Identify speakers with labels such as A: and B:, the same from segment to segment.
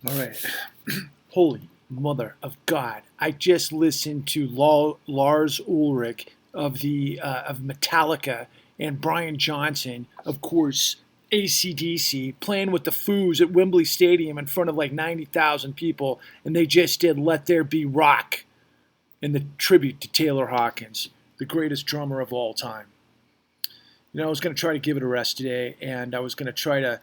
A: All right. Holy mother of God! I just listened to Lars Ulrich of Metallica and Brian Johnson, of course, AC/DC, playing with the Foos at Wembley Stadium in front of like 90,000 people, and they just did "Let There Be Rock" in the tribute to Taylor Hawkins, the greatest drummer of all time. I was going to try to give it a rest today, and I was going to try to,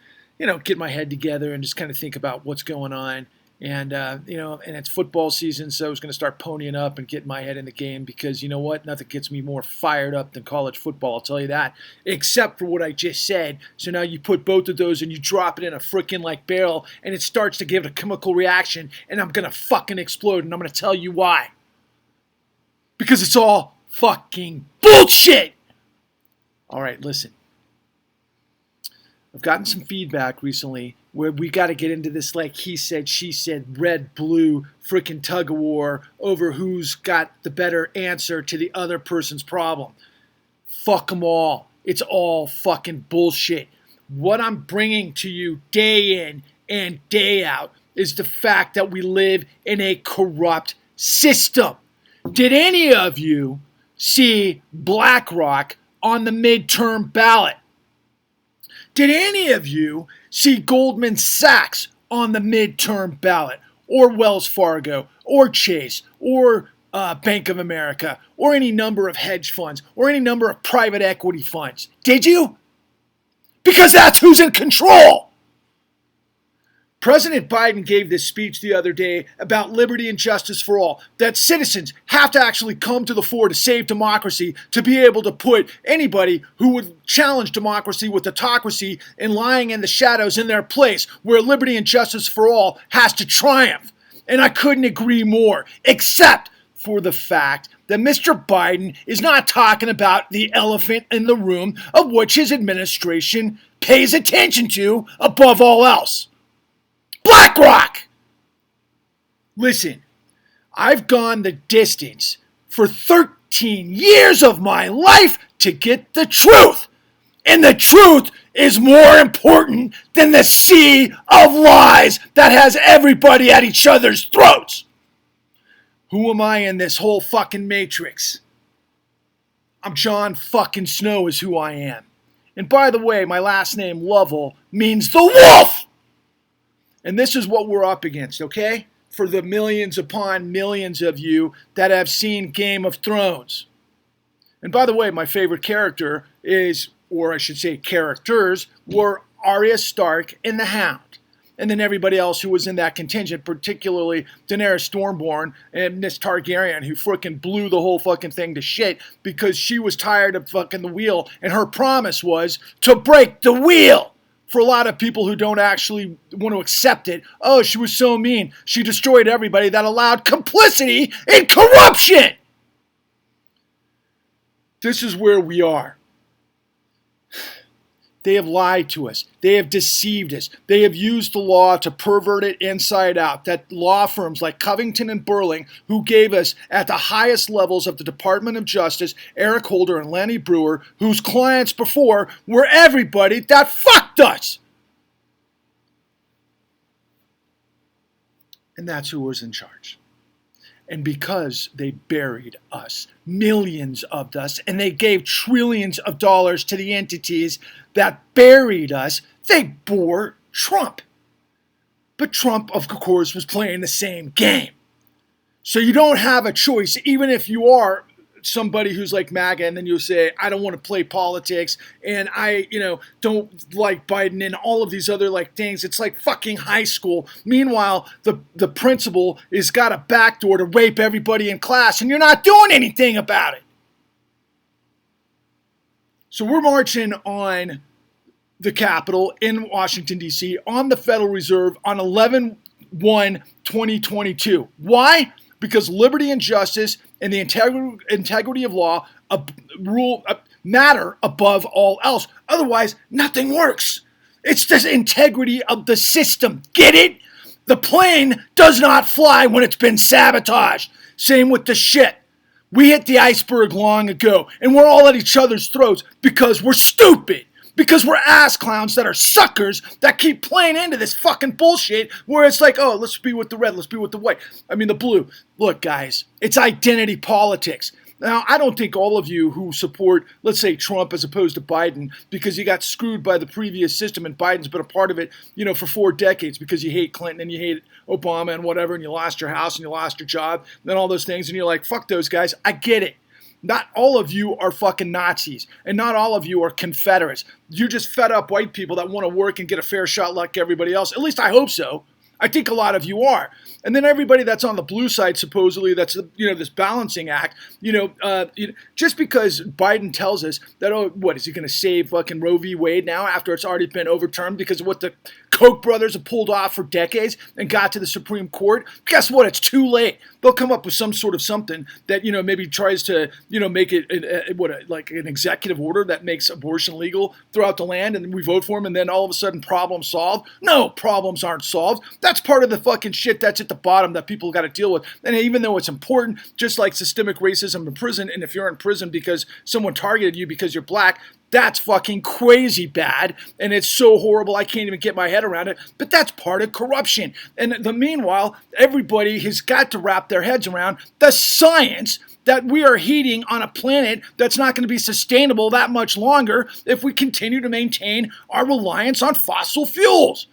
A: get my head together and just kind of think about what's going on. And it's football season, so I was going to start ponying up and getting my head in the game because you know what? Nothing gets me more fired up than college football, I'll tell you that, except for what I just said. So now you put both of those and you drop it in a freaking like barrel, and it starts to give it a chemical reaction, and I'm going to fucking explode, and I'm going to tell you why. Because it's all fucking bullshit! All right, listen. I've gotten some feedback recently where we got to get into this like he said, she said, red, blue, freaking tug of war over who's got the better answer to the other person's problem. Fuck them all. It's all fucking bullshit. What I'm bringing to you day in and day out is the fact that we live in a corrupt system. Did any of you see BlackRock on the midterm ballot? Did any of you see Goldman Sachs on the midterm ballot, or Wells Fargo, or Chase, or Bank of America, or any number of hedge funds, or any number of private equity funds? Did you? Because that's who's in control. President Biden gave this speech the other day about liberty and justice for all, that citizens have to actually come to the fore to save democracy, to be able to put anybody who would challenge democracy with autocracy and lying in the shadows in their place, where liberty and justice for all has to triumph. And I couldn't agree more, except for the fact that Mr. Biden is not talking about the elephant in the room of which his administration pays attention to above all else. BlackRock! Listen, I've gone the distance for 13 years of my life to get the truth. And the truth is more important than the sea of lies that has everybody at each other's throats. Who am I in this whole fucking matrix? I'm Jon fucking Snow is who I am. And by the way, my last name, Lovell, means the wolf! And this is what we're up against, okay? For the millions upon millions of you that have seen Game of Thrones. And by the way, my favorite character is, or I should say characters, were Arya Stark and the Hound. And then everybody else who was in that contingent, particularly Daenerys Stormborn and Miss Targaryen, who frickin' blew the whole fucking thing to shit because she was tired of fucking the wheel, and her promise was to break the wheel. For a lot of people who don't actually want to accept it, oh, she was so mean. She destroyed everybody that allowed complicity in corruption. This is where we are. They have lied to us. They have deceived us. They have used the law to pervert it inside out. That law firms like Covington and Burling, who gave us at the highest levels of the Department of Justice, Eric Holder and Lanny Breuer, whose clients before were everybody that fucked us. And that's who was in charge. And because they buried us, millions of us, and they gave trillions of dollars to the entities that buried us, they bore Trump. But Trump, of course, was playing the same game. So you don't have a choice, even if you are somebody who's like MAGA, and then you'll say, I don't want to play politics, and I, don't like Biden and all of these other like things. It's like fucking high school. Meanwhile, the principal has got a backdoor to rape everybody in class, and you're not doing anything about it. So we're marching on the Capitol in Washington, D.C., on the Federal Reserve on 11/1/2022. Why? Because liberty and justice and the integrity of law matter above all else. Otherwise, nothing works. It's the integrity of the system. Get it? The plane does not fly when it's been sabotaged. Same with the shit. We hit the iceberg long ago, and we're all at each other's throats because we're stupid. because we're ass clowns that are suckers that keep playing into this fucking bullshit where it's like, oh, let's be with the red, let's be with the white. I mean, the blue. Look, guys, it's identity politics. Now, I don't think all of you who support, let's say, Trump as opposed to Biden, because you got screwed by the previous system and Biden's been a part of it, for 4 decades because you hate Clinton and you hate Obama and whatever, and you lost your house and you lost your job and all those things, and you're like, fuck those guys. I get it. Not all of you are fucking Nazis, and not all of you are Confederates. You're just fed up white people that want to work and get a fair shot like everybody else. At least I hope so. I think a lot of you are. And then everybody that's on the blue side, supposedly, that's, this balancing act, just because Biden tells us that, oh, what, is he going to save fucking Roe v. Wade now after it's already been overturned because of what the Koch brothers have pulled off for decades and got to the Supreme Court? Guess what? It's too late. They'll come up with some sort of something that, maybe tries to, make it, like an executive order that makes abortion legal throughout the land, and we vote for them, and then all of a sudden problems solved. No, problems aren't solved. That's part of the fucking shit that's at the bottom that people got to deal with. And even though it's important, just like systemic racism in prison, and if you're in prison because someone targeted you because you're black, that's fucking crazy bad, and it's so horrible I can't even get my head around it, but that's part of corruption. And meanwhile, everybody has got to wrap their heads around the science that we are heating on a planet that's not going to be sustainable that much longer if we continue to maintain our reliance on fossil fuels.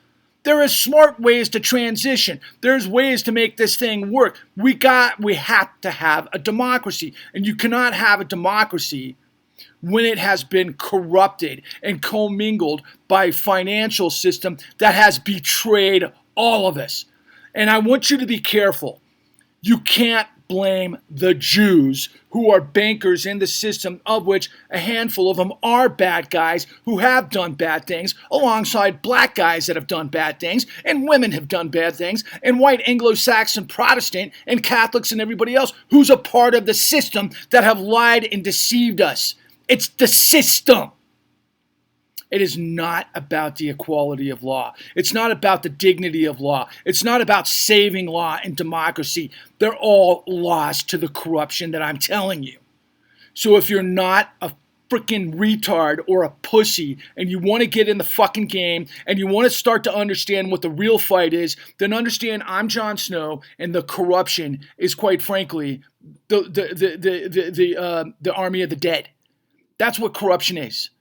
A: There is smart ways to transition. There's ways to make this thing work. We have to have a democracy, and you cannot have a democracy when it has been corrupted and commingled by a financial system that has betrayed all of us. And I want you to be careful. You can't blame the Jews who are bankers in the system, of which a handful of them are bad guys who have done bad things, alongside black guys that have done bad things, and women have done bad things, and white Anglo-Saxon Protestant and Catholics and everybody else who's a part of the system that have lied and deceived us. It's the system. It is not about the equality of law. It's not about the dignity of law. It's not about saving law and democracy. They're all lost to the corruption that I'm telling you. So if you're not a freaking retard or a pussy and you want to get in the fucking game and you want to start to understand what the real fight is, then understand I'm Jon Snow, and the corruption is, quite frankly, the army of the dead. That's what corruption is.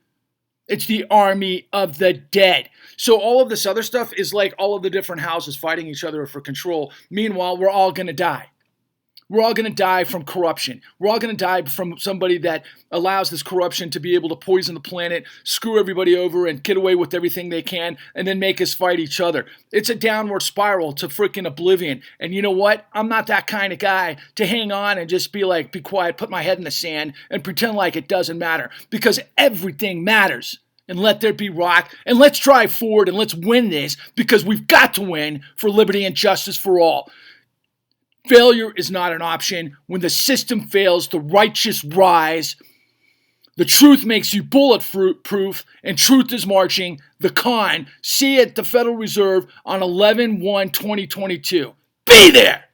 A: It's the army of the dead. So all of this other stuff is like all of the different houses fighting each other for control. Meanwhile, we're all going to die. We're all going to die from corruption. We're all going to die from somebody that allows this corruption to be able to poison the planet, screw everybody over, and get away with everything they can, and then make us fight each other. It's a downward spiral to freaking oblivion. And you know what? I'm not that kind of guy to hang on and just be like, be quiet, put my head in the sand, and pretend like it doesn't matter. Because everything matters. And let there be rock, and let's drive forward, and let's win this, because we've got to win for liberty and justice for all. Failure is not an option. When the system fails, the righteous rise. The truth makes you bulletproof, and truth is marching. The con. See you at the Federal Reserve on 11/1/2022. Be there!